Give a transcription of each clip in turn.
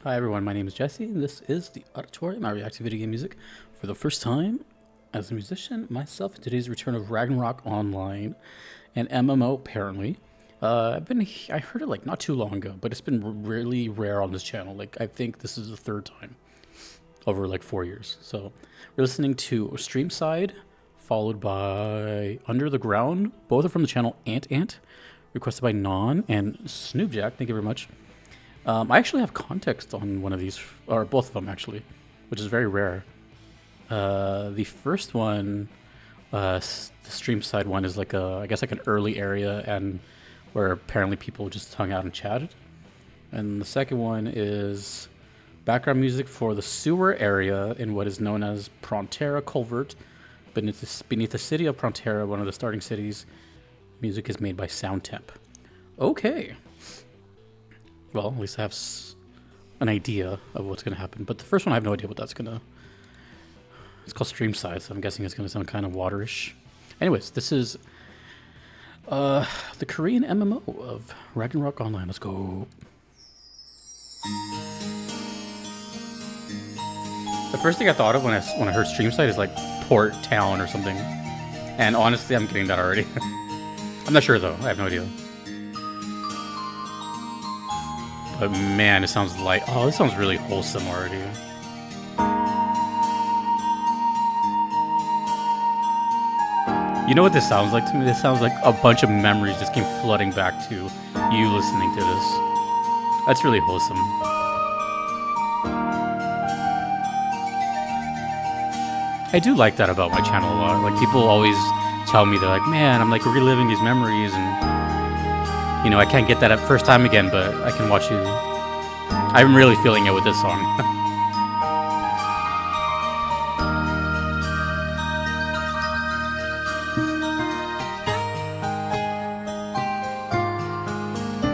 Hi everyone, my name is Jesse, and this is the Auditorium. I react to video game music for the first time as a musician myself. Today's return of Ragnarok Online, an MMO apparently. I heard it like not too long ago, but it's been really rare on this channel. Like I think this is the third time over like 4 years. So we're listening to Streamside, followed by Under the Ground. Both are from the channel Ant, requested by Non and Snoopjack. Thank you very much. I actually have context on one of these, or both of them actually, which is very rare. The first one, the stream side one, is like I guess like an early area and where apparently people just hung out and chatted. And the second one is background music for the sewer area in what is known as Prontera Culvert, beneath the city of Prontera, one of the starting cities. Music is made by Soundtemp. Okay. Well, at least I have an idea of what's going to happen. But the first one, I have no idea what that's going to... It's called Streamside, so I'm guessing it's going to sound kind of waterish. Anyways, this is the Korean MMO of Ragnarok Online. Let's go. The first thing I thought of when I heard Streamside is like Port Town or something. And honestly, I'm getting that already. I'm not sure though. I have no idea. But man, it sounds like... Oh, this sounds really wholesome already. You know what this sounds like to me? This sounds like a bunch of memories just came flooding back to you listening to this. That's really wholesome. I do like that about my channel a lot. Like, people always tell me, they're like, man, I'm like reliving these memories and... You know, I can't get that at first time again, but I can watch you. I'm really feeling it with this song.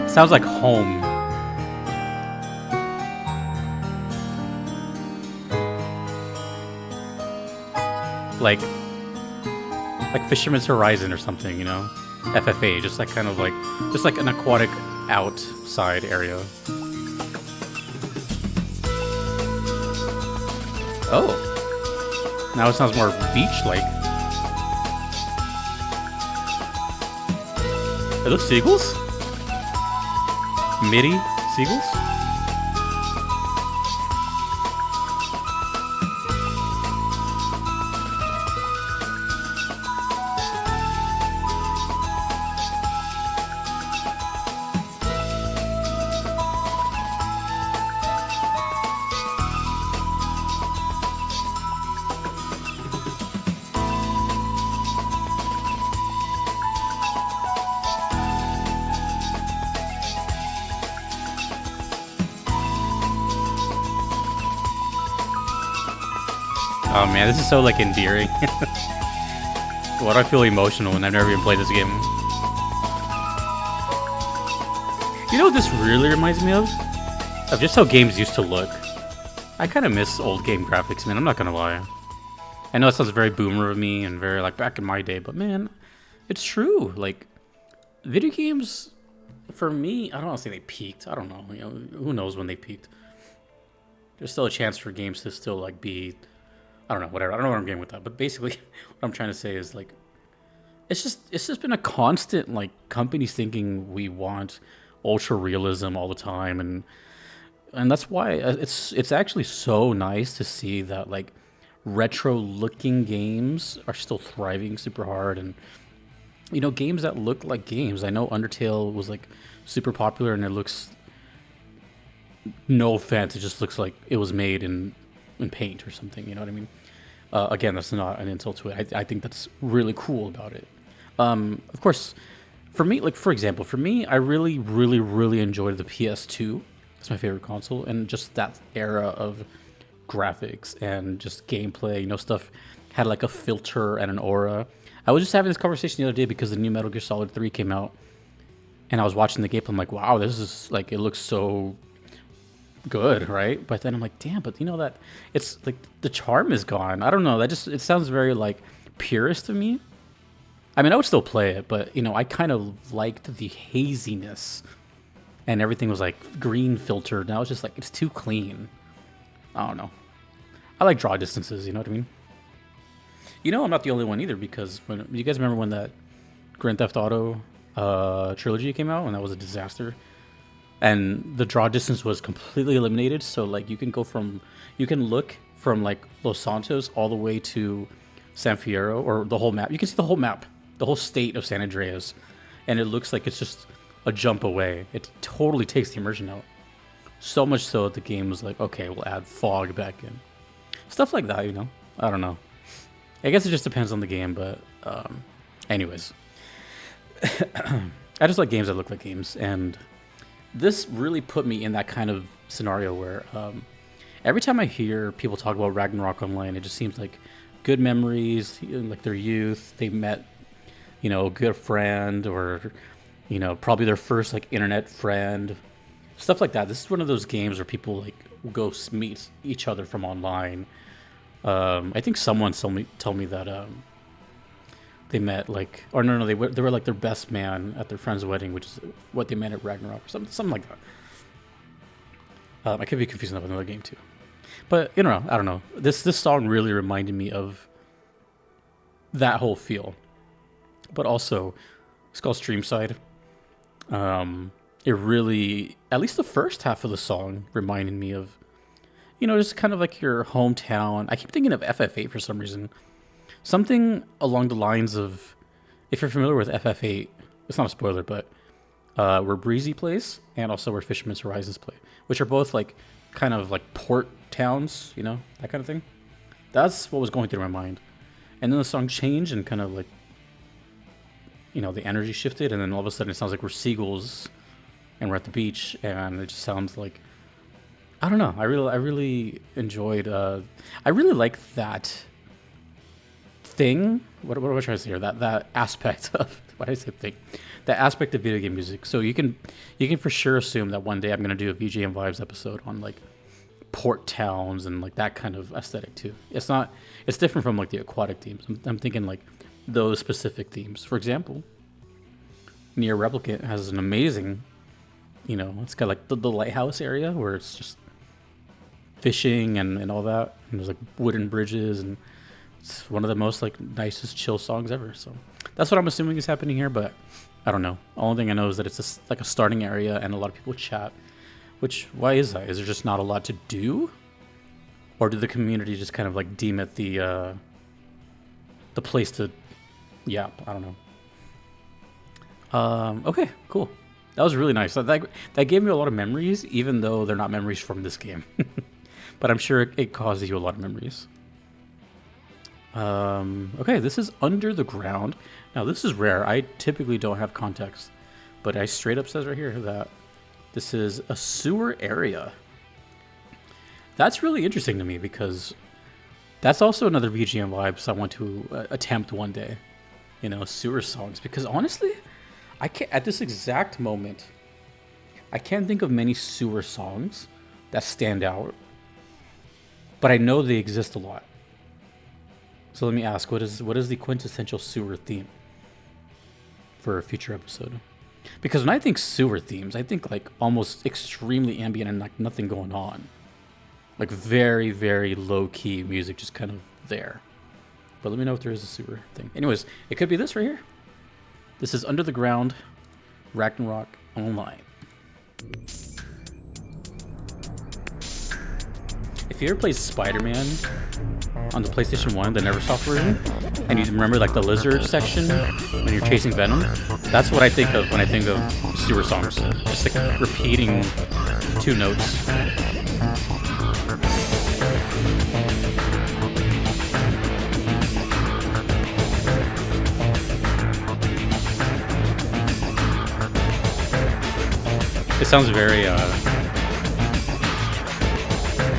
Sounds like home. Like Fisherman's Horizon or something, you know? FFA, just like kind of like, just like an aquatic outside area. Oh, now it sounds more beach-like. Are those seagulls? MIDI seagulls? Oh man, this is so like endearing. Why do I feel emotional when I've never even played this game? You know what this really reminds me of? Of just how games used to look. I kind of miss old game graphics, man, I'm not gonna lie. I know it sounds very boomer of me and very like back in my day, but man, it's true. Like, video games, for me, I don't want to say they peaked. I don't know, you know, who knows when they peaked. There's still a chance for games to still like be... I don't know, whatever. I don't know where I'm getting with that. But basically, what I'm trying to say is, like, it's just been a constant, like, companies thinking we want ultra realism all the time, and that's why it's actually so nice to see that, like, retro looking games are still thriving super hard, and you know, games that look like games. I know Undertale was like super popular, and it looks, no offense, it just looks like it was made in paint or something, you know what I mean? Again, that's not an insult to it. I think that's really cool about it. Of course, for me, like, for example, for me, I really enjoyed the PS2. It's my favorite console, and just that era of graphics and just gameplay, you know, stuff had like a filter and an aura. I was just having this conversation the other day because the new Metal Gear Solid 3 came out, and I was watching the gameplay. I'm like, wow, this is like, it looks so good, right? But then I'm like, damn, but you know that it's like the charm is gone. I don't know, that just, it sounds very like purist to me. I mean, I would still play it, but you know, I kind of liked the haziness and everything was like green filtered. Now it's just like it's too clean. I don't know. I like draw distances. You know what I mean? You know, I'm not the only one either, because when you guys remember when that Grand Theft Auto trilogy came out, and that was a disaster, and the draw distance was completely eliminated. So like you can look from like Los Santos all the way to San Fierro, or the whole map. You can see the whole map, the whole state of San Andreas, and it looks like it's just a jump away. It totally takes the immersion out. So much so that the game was like, okay, we'll add fog back in. Stuff like that, you know? I don't know. I guess it just depends on the game, but anyways. I just like games that look like games, and this really put me in that kind of scenario where every time I hear people talk about Ragnarok Online, it just seems like good memories, like their youth, they met, you know, a good friend, or, you know, probably their first like internet friend, stuff like that. This is one of those games where people like go meet each other from online. I think someone told me that they met like, or no, they were like their best man at their friend's wedding, which is what they met at Ragnarok, or something like that. I could be confusing that with another game too, but you know, I don't know. This song really reminded me of that whole feel, but also it's called Streamside. It really, at least the first half of the song, reminded me of, you know, just kind of like your hometown. I keep thinking of FF8 for some reason. Something along the lines of, if you're familiar with FF8, it's not a spoiler, but where Breezy plays, and also where Fisherman's Horizons play, which are both like kind of like port towns, you know, that kind of thing. That's what was going through my mind. And then the song changed and kind of like, you know, the energy shifted, and then all of a sudden it sounds like we're seagulls and we're at the beach, and it just sounds like, I don't know. I really enjoyed. I really like that thing. What am I trying to say here? That aspect of, why did I say thing? That aspect of video game music. So you can for sure assume that one day I'm gonna do a VGM Vibes episode on like port towns and like that kind of aesthetic too. It's different from like the aquatic themes. I'm thinking like those specific themes. For example, Nier Replicant has an amazing, you know, it's got like the lighthouse area where it's just fishing and all that, and there's like wooden bridges, and it's one of the most like nicest chill songs ever. So that's what I'm assuming is happening here, but I don't know. Only thing I know is that it's like a starting area and a lot of people chat. Which, why is that? Is there just not a lot to do, or did the community just kind of like deem it the place to yap? I don't know. Okay, cool. That was really nice. That gave me a lot of memories, even though they're not memories from this game. But I'm sure it causes you a lot of memories. Okay, this is Under the Ground. Now, this is rare. I typically don't have context, but I straight up says right here that this is a sewer area. That's really interesting to me, because that's also another VGM vibes I want to attempt one day. You know, sewer songs. Because honestly, I can't, at this exact moment, I can't think of many sewer songs that stand out. But I know they exist a lot. So let me ask, what is the quintessential sewer theme for a future episode? Because when I think sewer themes, I think like almost extremely ambient and like nothing going on. Like very, very low-key music just kind of there. But let me know if there is a sewer thing. Anyways, it could be this right here. This is Under the Ground, Ragnarok Online. If you ever played Spider-Man on the PlayStation 1, the Neversoft version, and you remember like the lizard section when you're chasing Venom, that's what I think of when I think of sewer songs. Just like repeating two notes. It sounds very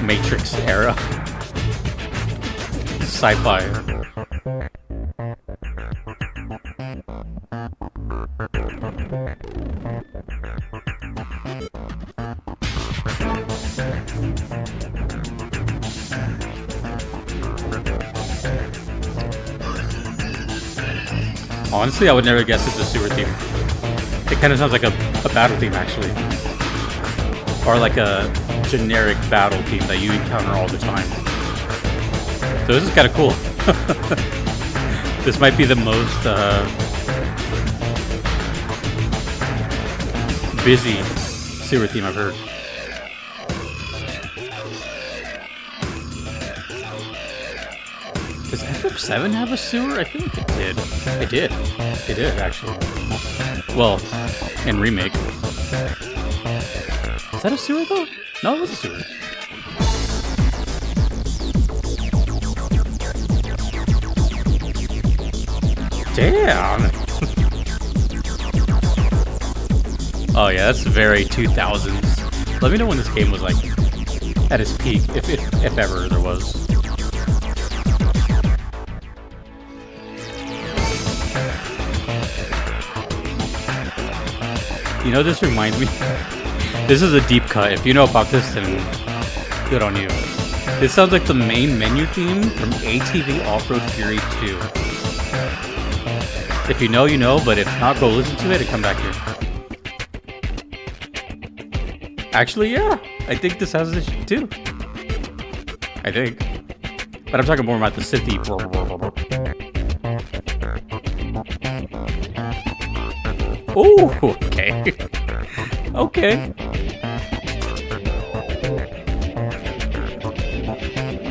Matrix era sci-fi. Honestly, I would never guess it's a sewer theme. It kind of sounds like a battle theme, actually. Or like a generic battle team that you encounter all the time. So this is kind of cool. This might be the most busy sewer theme I've heard. Does FF7 have a sewer? I feel like it did. It did. It did, actually. Well, in Remake. Is that a sewer, though? No, it was a sewer. Damn! Oh yeah, that's very 2000s. Let me know when this game was, like, at its peak, if ever there was. You know, this reminds me... This is a deep cut. If you know about this, then good on you. This sounds like the main menu theme from ATV Off-Road Fury 2. If you know, you know, but if not, go listen to it and come back here. Actually, yeah. I think this has this shit too. I think. But I'm talking more about the city. Oh, okay. Okay.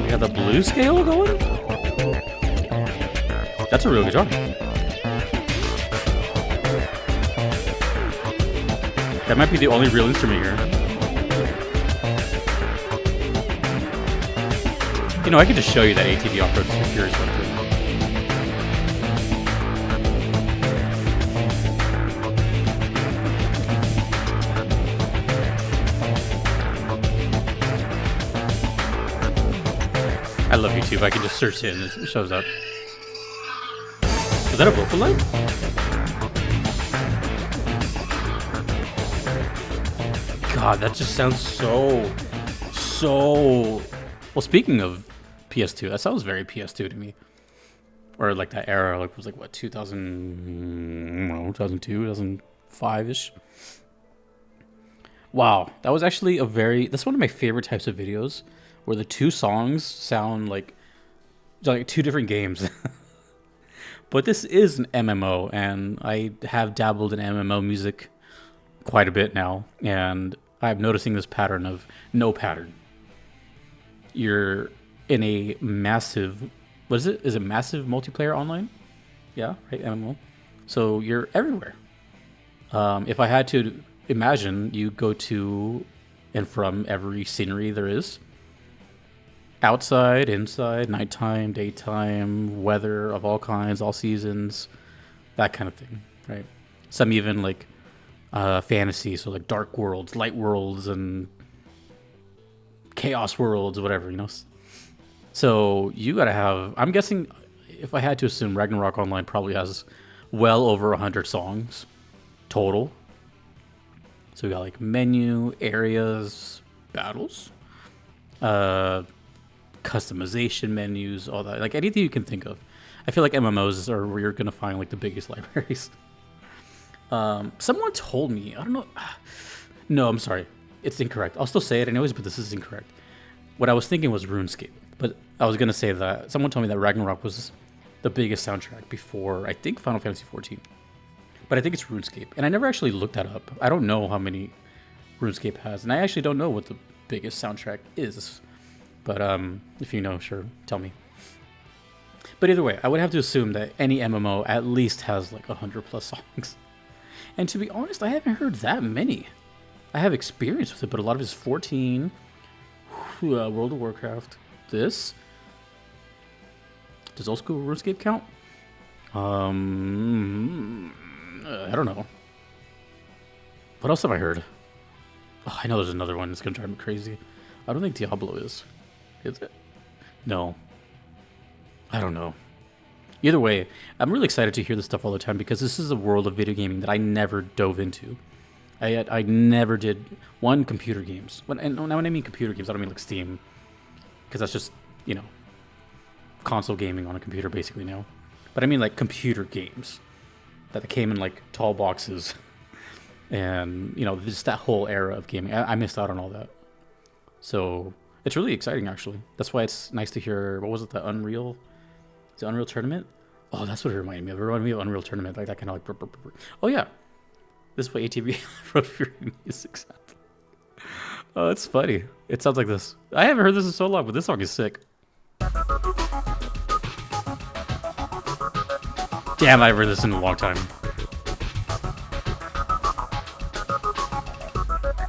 We got the blue scale going? That's a real guitar. That might be the only real instrument here. You know, I could just show you that ATV Off-Road Fury stuff too. I love YouTube. I can just search it and it shows up. Is that a vocal line? God, that just sounds so... Well, speaking of PS2, that sounds very PS2 to me. Or like that era, like was like what, 2000, 2002, 2005-ish. Wow, that was actually that's one of my favorite types of videos, where the two songs sound like two different games. But this is an MMO, and I have dabbled in MMO music quite a bit now, and I'm noticing this pattern of no pattern. You're in a massive, what is it? Is it massive multiplayer online? Yeah, right, MMO. So you're everywhere. If I had to imagine, you go to and from every scenery there is. Outside, inside, nighttime, daytime, weather of all kinds, all seasons, that kind of thing, right? Some even like fantasy, so like dark worlds, light worlds, and chaos worlds, whatever, you know? So you gotta have, I'm guessing, if I had to assume, Ragnarok Online probably has well over 100 songs total. So we got like menu, areas, battles, customization menus, all that, like anything you can think of. I feel like MMOs are where you're gonna find like the biggest libraries. Someone told me, I don't know, no, I'm sorry, it's incorrect. I'll still say it anyways, but this is incorrect. What I was thinking was RuneScape, but I was gonna say that someone told me that Ragnarok was the biggest soundtrack before, I think, Final Fantasy 14. But I think it's RuneScape, and I never actually looked that up. I don't know how many RuneScape has, and I actually don't know what the biggest soundtrack is. But if you know, sure, tell me. But either way, I would have to assume that any MMO at least has like 100 plus songs. And to be honest, I haven't heard that many. I have experience with it, but a lot of it is 14, World of Warcraft, this. Does old school RuneScape count? I don't know. What else have I heard? Oh, I know there's another one that's gonna drive me crazy. I don't think Diablo is. Is it? No. I don't know. Either way, I'm really excited to hear this stuff all the time because this is a world of video gaming that I never dove into. I never did computer games. And when I mean computer games, I don't mean like Steam, because that's just, you know, console gaming on a computer basically now. But I mean like computer games that came in like tall boxes and just that whole era of gaming. I missed out on all that, so it's really exciting actually. That's why it's nice to hear. What was it? The Unreal Tournament. Oh, that's what it reminded me of. It reminded me of Unreal Tournament, like that kind of like. Brr, brr, brr. Oh yeah, this is what ATV wrote for music sound. Oh, it's funny. It sounds like this. I haven't heard this in so long, but this song is sick. Damn, I haven't heard this in a long time.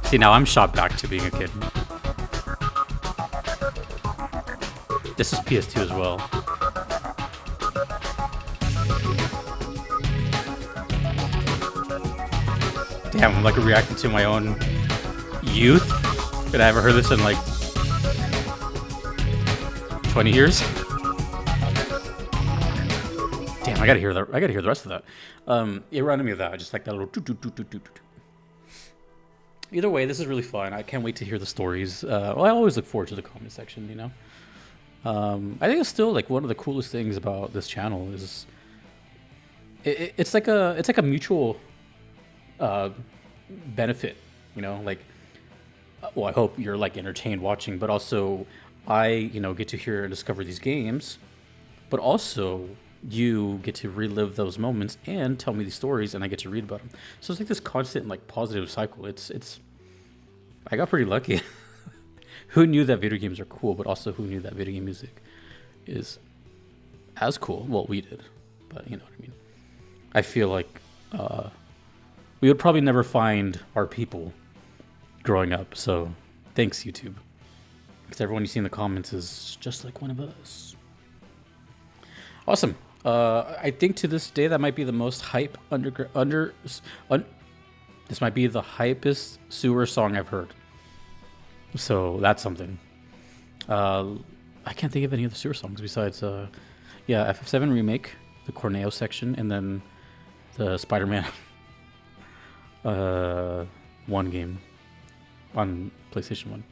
See, now I'm shot back to being a kid. This is PS2 as well. Damn, I'm like reacting to my own youth. And I haven't heard this in like 20 years. Damn, I gotta hear that. I gotta hear the rest of that. It reminded me of that, just like that little. Either way, this is really fun. I can't wait to hear the stories. Well, I always look forward to the comment section. I think it's still like one of the coolest things about this channel is it's like a mutual benefit. Like, well, I hope you're like entertained watching, but also I get to hear and discover these games, but also you get to relive those moments and tell me these stories, and I get to read about them. So it's like this constant like positive cycle. It's I got pretty lucky. Who knew that video games are cool, but also who knew that video game music is as cool? Well, we did, but you know what I mean. I feel like we would probably never find our people growing up. So thanks, YouTube, because everyone you see in the comments is just like one of us. Awesome. I think to this day that might be the most hype this might be the hypest sewer song I've heard. So that's something. I can't think of any other sewer songs besides FF7 Remake, the Corneo section, and then the Spider-Man 1 game on PlayStation 1.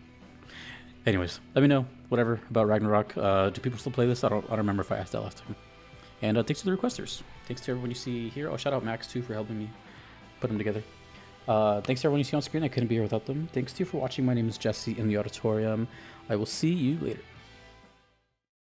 Anyways, let me know whatever about Ragnarok. Do people still play this? I don't remember if I asked that last time. And thanks to the requesters. Thanks to everyone you see here. Oh, shout out Max too for helping me put them together. Thanks to everyone you see on screen. I couldn't be here without them. Thanks to you for watching. My name is Jesse in the auditorium. I will see you later.